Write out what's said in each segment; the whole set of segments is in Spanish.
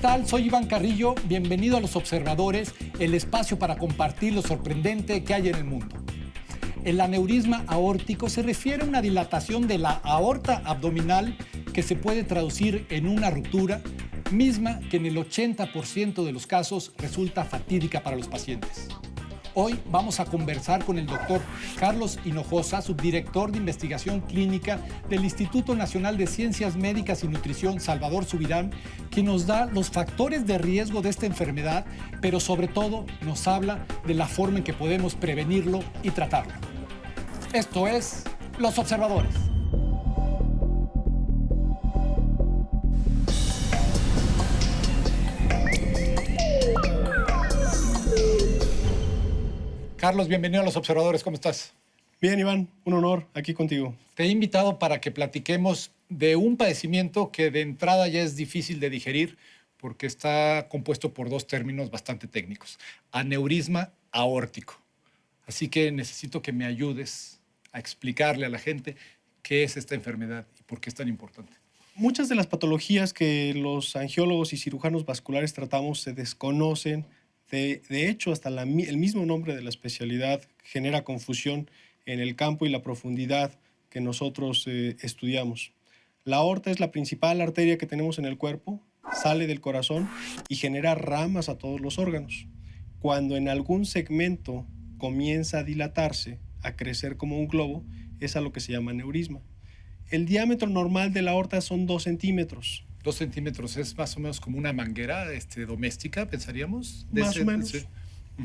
tal? Soy Iván Carrillo. Bienvenido a Los Observadores, el espacio para compartir lo sorprendente que hay en el mundo. El aneurisma aórtico se refiere a una dilatación de la aorta abdominal que se puede traducir en una ruptura, misma que en el 80% de los casos resulta fatídica para los pacientes. Hoy vamos a conversar con el doctor Carlos Hinojosa, subdirector de investigación clínica del Instituto Nacional de Ciencias Médicas y Nutrición Salvador Subirán, quien nos da los factores de riesgo de esta enfermedad, pero sobre todo nos habla de la forma en que podemos prevenirlo y tratarlo. Esto es Los Observadores. Carlos, bienvenido a Los Observadores. ¿Cómo estás? Bien, Iván. Un honor aquí contigo. Te he invitado para que platiquemos de un padecimiento que de entrada ya es difícil de digerir porque está compuesto por dos términos bastante técnicos. Aneurisma aórtico. Así que necesito que me ayudes a explicarle a la gente qué es esta enfermedad y por qué es tan importante. Muchas de las patologías que los angiólogos y cirujanos vasculares tratamos se desconocen. De hecho, hasta el mismo nombre de la especialidad genera confusión en el campo y la profundidad que nosotros estudiamos. La aorta es la principal arteria que tenemos en el cuerpo, sale del corazón y genera ramas a todos los órganos. Cuando en algún segmento comienza a dilatarse, a crecer como un globo, es a lo que se llama aneurisma. El diámetro normal de la aorta son 2 centímetros. 2 centímetros es más o menos como una manguera doméstica, pensaríamos. Más o menos. Sí.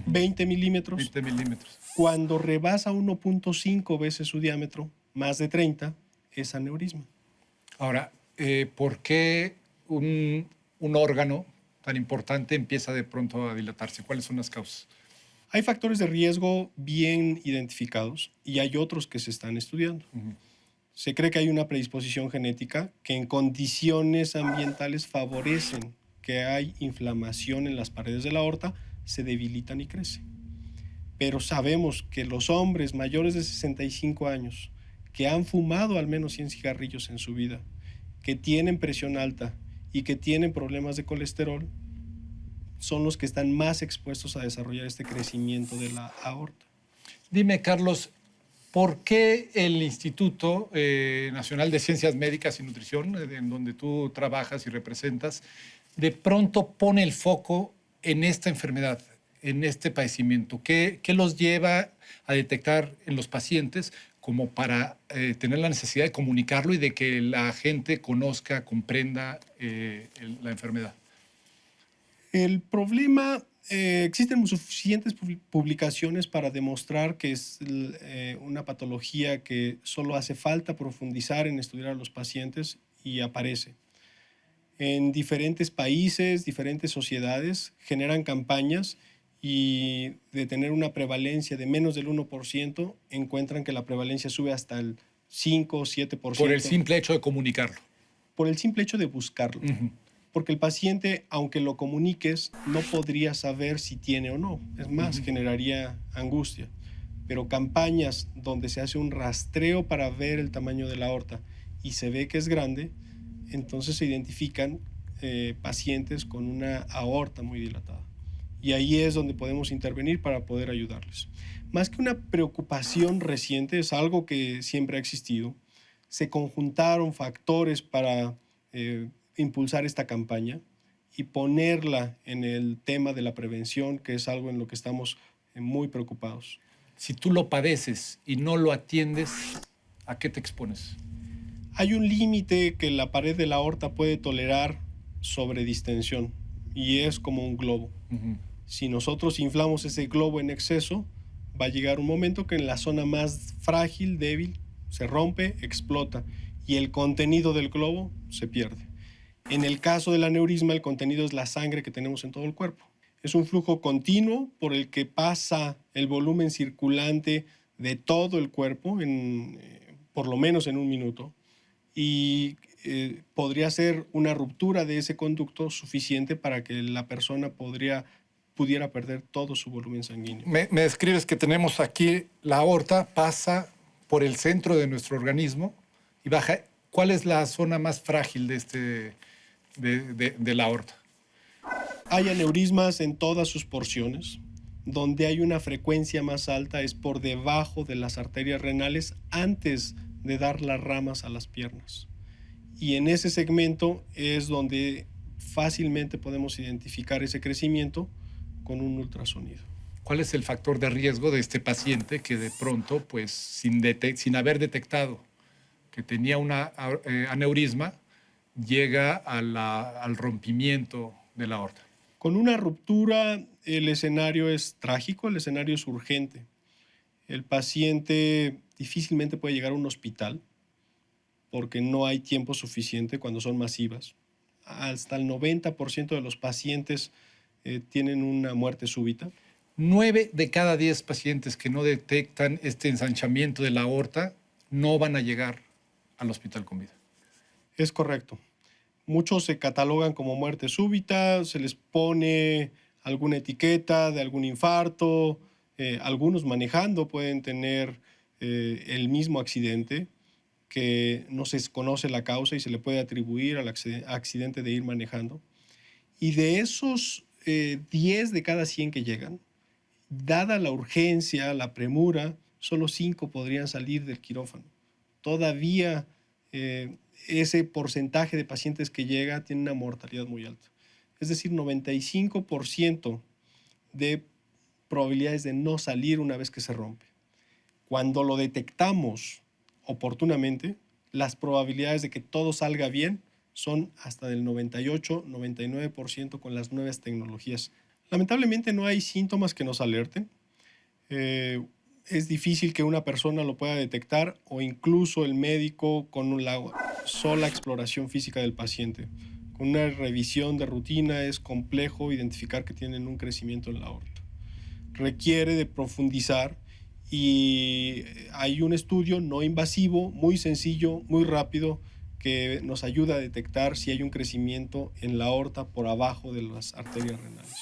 20 milímetros. 20 milímetros. Cuando rebasa 1.5 veces su diámetro, más de 30, es aneurisma. Ahora, ¿por qué un órgano tan importante empieza de pronto a dilatarse? ¿Cuáles son las causas? Hay factores de riesgo bien identificados y hay otros que se están estudiando. Se cree que hay una predisposición genética que en condiciones ambientales favorecen que hay inflamación en las paredes de la aorta, se debilitan y crecen. Pero sabemos que los hombres mayores de 65 años que han fumado al menos 100 cigarrillos en su vida, que tienen presión alta y que tienen problemas de colesterol, son los que están más expuestos a desarrollar este crecimiento de la aorta. Dime, Carlos, ¿por qué el Instituto Nacional de Ciencias Médicas y Nutrición, en donde tú trabajas y representas, de pronto pone el foco en esta enfermedad, en este padecimiento? ¿Qué los lleva a detectar en los pacientes como para tener la necesidad de comunicarlo y de que la gente conozca, comprenda la enfermedad? El problema... existen suficientes publicaciones para demostrar que es una patología que solo hace falta profundizar en estudiar a los pacientes y aparece. En diferentes países, diferentes sociedades generan campañas y de tener una prevalencia de menos del 1%, encuentran que la prevalencia sube hasta el 5 o 7%. Por el simple hecho de comunicarlo. Por el simple hecho de buscarlo. Porque el paciente, aunque lo comuniques, no podría saber si tiene o no. Es más, generaría angustia. Pero campañas donde se hace un rastreo para ver el tamaño de la aorta y se ve que es grande, entonces se identifican pacientes con una aorta muy dilatada. Y ahí es donde podemos intervenir para poder ayudarles. Más que una preocupación reciente, es algo que siempre ha existido. Se conjuntaron factores para impulsar esta campaña y ponerla en el tema de la prevención, que es algo en lo que estamos muy preocupados. Si tú lo padeces y no lo atiendes, ¿a qué te expones? Hay un límite que la pared de la aorta puede tolerar sobre distensión y es como un globo. Si nosotros inflamos ese globo en exceso, va a llegar un momento que en la zona más frágil, débil, se rompe, explota y el contenido del globo se pierde. En el caso del aneurisma, el contenido es la sangre que tenemos en todo el cuerpo. Es un flujo continuo por el que pasa el volumen circulante de todo el cuerpo, por lo menos en un minuto, y podría ser una ruptura de ese conducto suficiente para que la persona pudiera perder todo su volumen sanguíneo. Me describes que tenemos aquí la aorta, pasa por el centro de nuestro organismo y baja. ¿Cuál es la zona más frágil de la aorta? Hay aneurismas en todas sus porciones. Donde hay una frecuencia más alta es por debajo de las arterias renales antes de dar las ramas a las piernas. Y en ese segmento es donde fácilmente podemos identificar ese crecimiento con un ultrasonido. ¿Cuál es el factor de riesgo de este paciente que de pronto, pues sin haber detectado que tenía una aneurisma, llega al rompimiento de la aorta? Con una ruptura, el escenario es trágico, el escenario es urgente. El paciente difícilmente puede llegar a un hospital porque no hay tiempo suficiente cuando son masivas. Hasta el 90% de los pacientes tienen una muerte súbita. 9 de cada 10 pacientes que no detectan este ensanchamiento de la aorta no van a llegar al hospital con vida. Es correcto. Muchos se catalogan como muerte súbita, se les pone alguna etiqueta de algún infarto, algunos manejando pueden tener el mismo accidente, que no se conoce la causa y se le puede atribuir al accidente de ir manejando. Y de esos 10 de cada 100 que llegan, dada la urgencia, la premura, solo 5 podrían salir del quirófano. Todavía ese porcentaje de pacientes que llega tiene una mortalidad muy alta. Es decir, 95% de probabilidades de no salir una vez que se rompe. Cuando lo detectamos oportunamente, las probabilidades de que todo salga bien son hasta del 98-99% con las nuevas tecnologías. Lamentablemente no hay síntomas que nos alerten. Es difícil que una persona lo pueda detectar o incluso el médico con la sola exploración física del paciente. Con una revisión de rutina es complejo identificar que tienen un crecimiento en la aorta. Requiere de profundizar y hay un estudio no invasivo, muy sencillo, muy rápido, que nos ayuda a detectar si hay un crecimiento en la aorta por abajo de las arterias renales.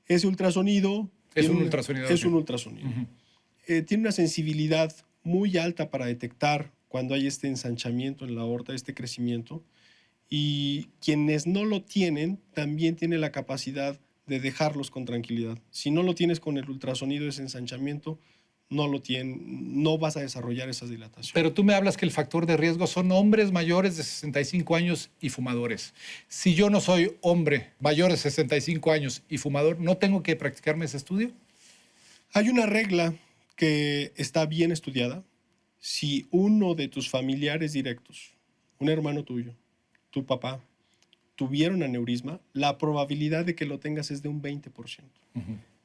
Ese ultrasonido es un ultrasonido. Es un ultrasonido. Tiene una sensibilidad muy alta para detectar cuando hay este ensanchamiento en la aorta, este crecimiento. Y quienes no lo tienen también tienen la capacidad de dejarlos con tranquilidad. Si no lo tienes con el ultrasonido, ese ensanchamiento, no vas a desarrollar esa dilatación. Pero tú me hablas que el factor de riesgo son hombres mayores de 65 años y fumadores. Si yo no soy hombre mayor de 65 años y fumador, ¿no tengo que practicarme ese estudio? Hay una regla que está bien estudiada. Si uno de tus familiares directos, un hermano tuyo, tu papá, tuvieron aneurisma, la probabilidad de que lo tengas es de un 20%.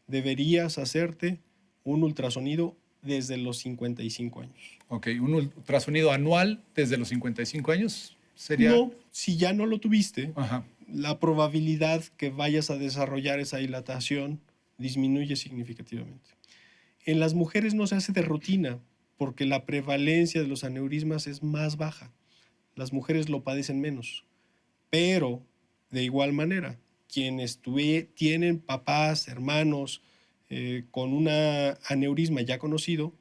Deberías hacerte un ultrasonido desde los 55 años. Ok, ¿un ultrasonido anual desde los 55 años sería? No, si ya no lo tuviste, la probabilidad que vayas a desarrollar esa dilatación disminuye significativamente. En las mujeres no se hace de rutina porque la prevalencia de los aneurismas es más baja. Las mujeres lo padecen menos. Pero, de igual manera, quienes tienen papás, hermanos, con una aneurisma ya conocido,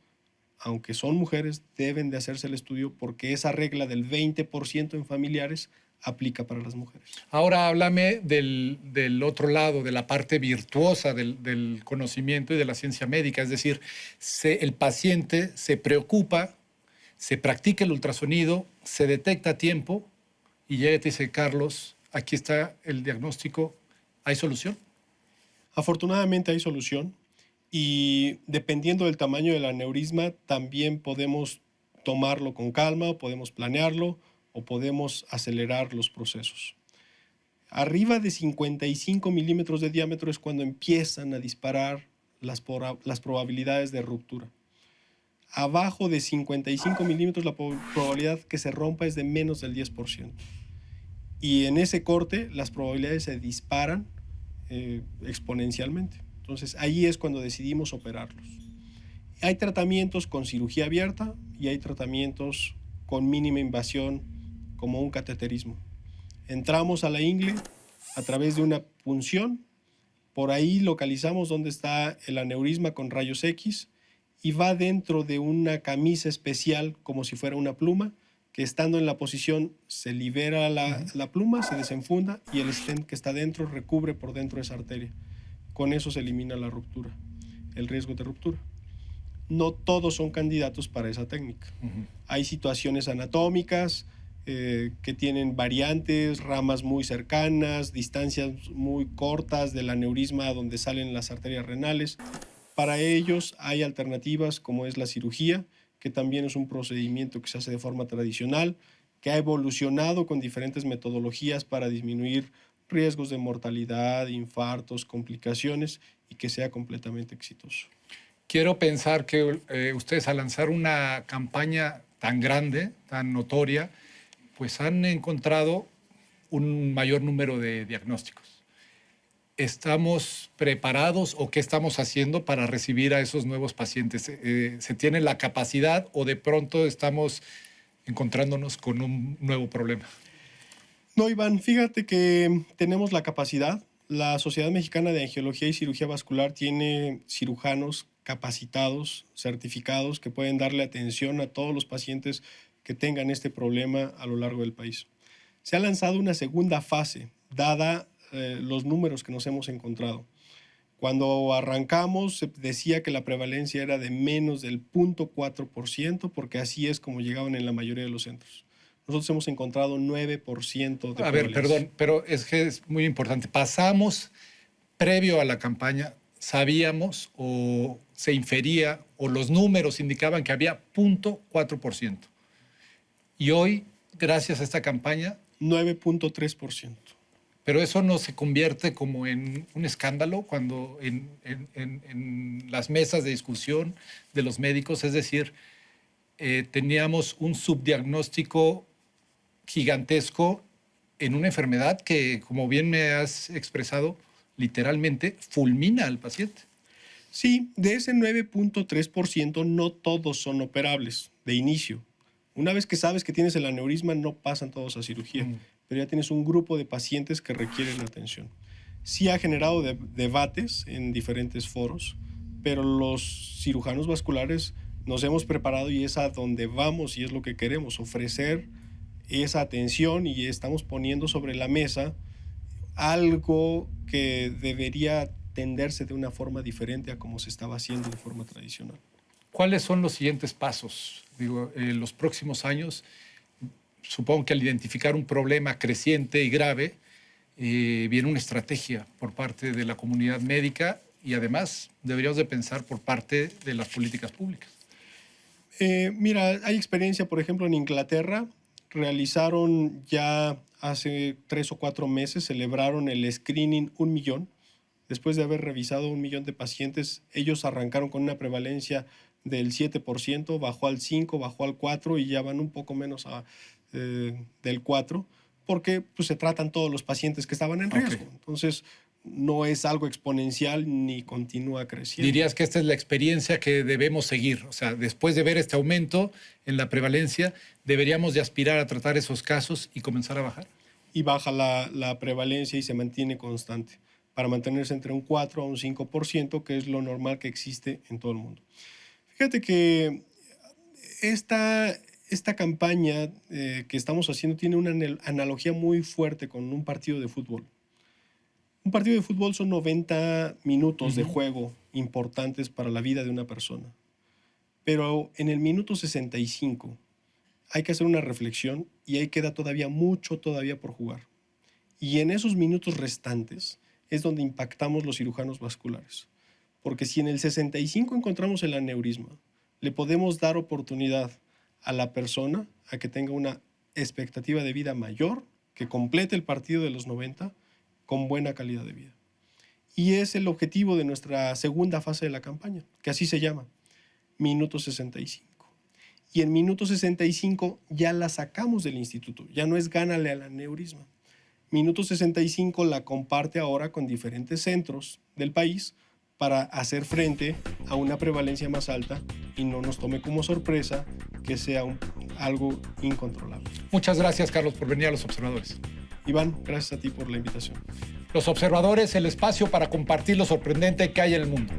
aunque son mujeres, deben de hacerse el estudio porque esa regla del 20% en familiares aplica para las mujeres. Ahora háblame del otro lado, de la parte virtuosa del conocimiento y de la ciencia médica. Es decir, el paciente se preocupa, se practica el ultrasonido, se detecta a tiempo y llega y te dice, Carlos, aquí está el diagnóstico, ¿hay solución? Afortunadamente hay solución. Y dependiendo del tamaño del aneurisma, también podemos tomarlo con calma, o podemos planearlo, o podemos acelerar los procesos. Arriba de 55 milímetros de diámetro es cuando empiezan a disparar las probabilidades de ruptura. Abajo de 55 milímetros la probabilidad que se rompa es de menos del 10%. Y en ese corte las probabilidades se disparan exponencialmente. Entonces, ahí es cuando decidimos operarlos. Hay tratamientos con cirugía abierta y hay tratamientos con mínima invasión, como un cateterismo. Entramos a la ingle a través de una punción, por ahí localizamos dónde está el aneurisma con rayos X y va dentro de una camisa especial, como si fuera una pluma, que estando en la posición se libera la pluma, se desenfunda y el stent que está dentro recubre por dentro esa arteria. Con eso se elimina la ruptura, el riesgo de ruptura. No todos son candidatos para esa técnica. Hay situaciones anatómicas que tienen variantes, ramas muy cercanas, distancias muy cortas del aneurisma a donde salen las arterias renales. Para ellos hay alternativas como es la cirugía, que también es un procedimiento que se hace de forma tradicional, que ha evolucionado con diferentes metodologías para disminuir riesgos de mortalidad, infartos, complicaciones y que sea completamente exitoso. Quiero pensar que ustedes al lanzar una campaña tan grande, tan notoria, pues han encontrado un mayor número de diagnósticos. ¿Estamos preparados o qué estamos haciendo para recibir a esos nuevos pacientes? ¿Se tiene la capacidad o de pronto estamos encontrándonos con un nuevo problema? No, Iván, fíjate que tenemos la capacidad. La Sociedad Mexicana de Angiología y Cirugía Vascular tiene cirujanos capacitados, certificados, que pueden darle atención a todos los pacientes que tengan este problema a lo largo del país. Se ha lanzado una segunda fase, dada los números que nos hemos encontrado. Cuando arrancamos se decía que la prevalencia era de menos del 0.4%, porque así es como llegaban en la mayoría de los centros. Nosotros hemos encontrado 9% de prevalencia. A ver, perdón, pero es que es muy importante. Pasamos, previo a la campaña, sabíamos o se infería o los números indicaban que había 0.4%. Y hoy, gracias a esta campaña... 9.3%. Pero eso no se convierte como en un escándalo cuando en las mesas de discusión de los médicos, es decir, teníamos un subdiagnóstico gigantesco en una enfermedad que, como bien me has expresado, literalmente fulmina al paciente. Sí, de ese 9.3% no todos son operables de inicio. Una vez que sabes que tienes el aneurisma, no pasan todos a cirugía, pero ya tienes un grupo de pacientes que requieren atención. Sí ha generado debates en diferentes foros, pero los cirujanos vasculares nos hemos preparado y es a donde vamos y es lo que queremos, ofrecer esa atención, y estamos poniendo sobre la mesa algo que debería tenderse de una forma diferente a como se estaba haciendo de forma tradicional. ¿Cuáles son los siguientes pasos? Digo, en los próximos años, supongo que al identificar un problema creciente y grave, viene una estrategia por parte de la comunidad médica y además deberíamos de pensar por parte de las políticas públicas. Mira, hay experiencia, por ejemplo, en Inglaterra. Realizaron ya hace 3 o 4 meses, celebraron el screening 1 millón. Después de haber revisado 1 millón de pacientes, ellos arrancaron con una prevalencia del 7%, bajó al 5%, bajó al 4% y ya van un poco menos del 4%, porque pues, se tratan todos los pacientes que estaban en riesgo. Okay. Entonces, no es algo exponencial ni continúa creciendo. ¿Dirías que esta es la experiencia que debemos seguir? O sea, después de ver este aumento en la prevalencia, ¿deberíamos de aspirar a tratar esos casos y comenzar a bajar? Y baja la prevalencia y se mantiene constante, para mantenerse entre un 4 a un 5%, que es lo normal que existe en todo el mundo. Fíjate que esta campaña que estamos haciendo tiene una analogía muy fuerte con un partido de fútbol. Un partido de fútbol son 90 minutos de juego importantes para la vida de una persona. Pero en el minuto 65 hay que hacer una reflexión y ahí queda mucho por jugar. Y en esos minutos restantes es donde impactamos los cirujanos vasculares. Porque si en el 65 encontramos el aneurisma, le podemos dar oportunidad a la persona a que tenga una expectativa de vida mayor, que complete el partido de los 90 con buena calidad de vida. Y es el objetivo de nuestra segunda fase de la campaña, que así se llama, Minuto 65. Y en Minuto 65 ya la sacamos del instituto, ya no es gánale al aneurisma. Minuto 65 la comparte ahora con diferentes centros del país para hacer frente a una prevalencia más alta y no nos tome como sorpresa que sea algo incontrolable. Muchas gracias, Carlos, por venir a Los Observadores. Iván, gracias a ti por la invitación. Los Observadores, el espacio para compartir lo sorprendente que hay en el mundo.